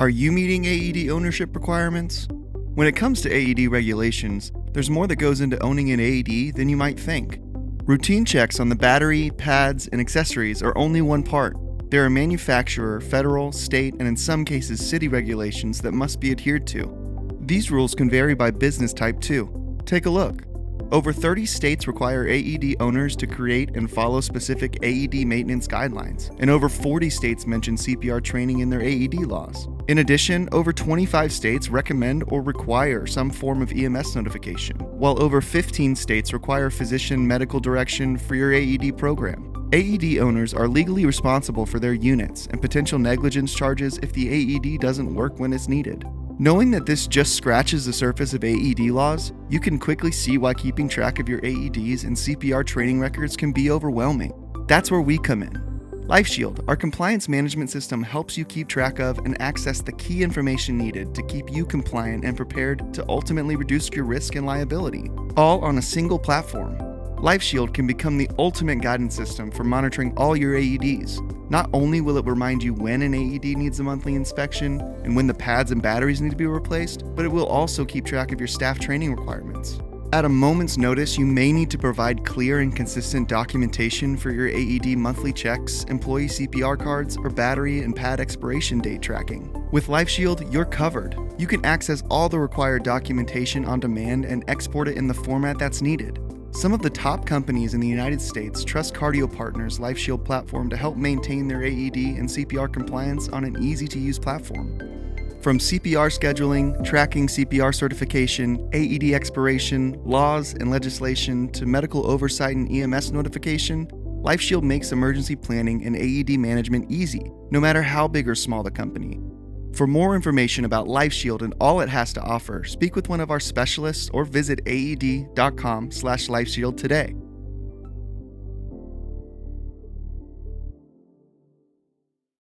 Are you meeting AED ownership requirements? When it comes to AED regulations, there's more that goes into owning an AED than you might think. Routine checks on the battery, pads, and accessories are only one part. There are manufacturer, federal, state, and in some cases city regulations that must be adhered to. These rules can vary by business type too. Take a look. Over 30 states require AED owners to create and follow specific AED maintenance guidelines, and over 40 states mention CPR training in their AED laws. In addition, over 25 states recommend or require some form of EMS notification, while over 15 states require physician medical direction for your AED program. AED owners are legally responsible for their units and potential negligence charges if the AED doesn't work when it's needed. Knowing that this just scratches the surface of AED laws, you can quickly see why keeping track of your AEDs and CPR training records can be overwhelming. That's where we come in. LifeShield, our compliance management system, helps you keep track of and access the key information needed to keep you compliant and prepared to ultimately reduce your risk and liability, all on a single platform. LifeShield can become the ultimate guidance system for monitoring all your AEDs. Not only will it remind you when an AED needs a monthly inspection and when the pads and batteries need to be replaced, but it will also keep track of your staff training requirements. At a moment's notice, you may need to provide clear and consistent documentation for your AED monthly checks, employee CPR cards, or battery and pad expiration date tracking. With LifeShield, you're covered. You can access all the required documentation on demand and export it in the format that's needed. Some of the top companies in the United States trust Cardio Partners' LifeShield platform to help maintain their AED and CPR compliance on an easy-to-use platform. From CPR scheduling, tracking CPR certification, AED expiration, laws and legislation, to medical oversight and EMS notification, LifeShield makes emergency planning and AED management easy, no matter how big or small the company. For more information about LifeShield and all it has to offer, speak with one of our specialists or visit aed.com/LifeShield today.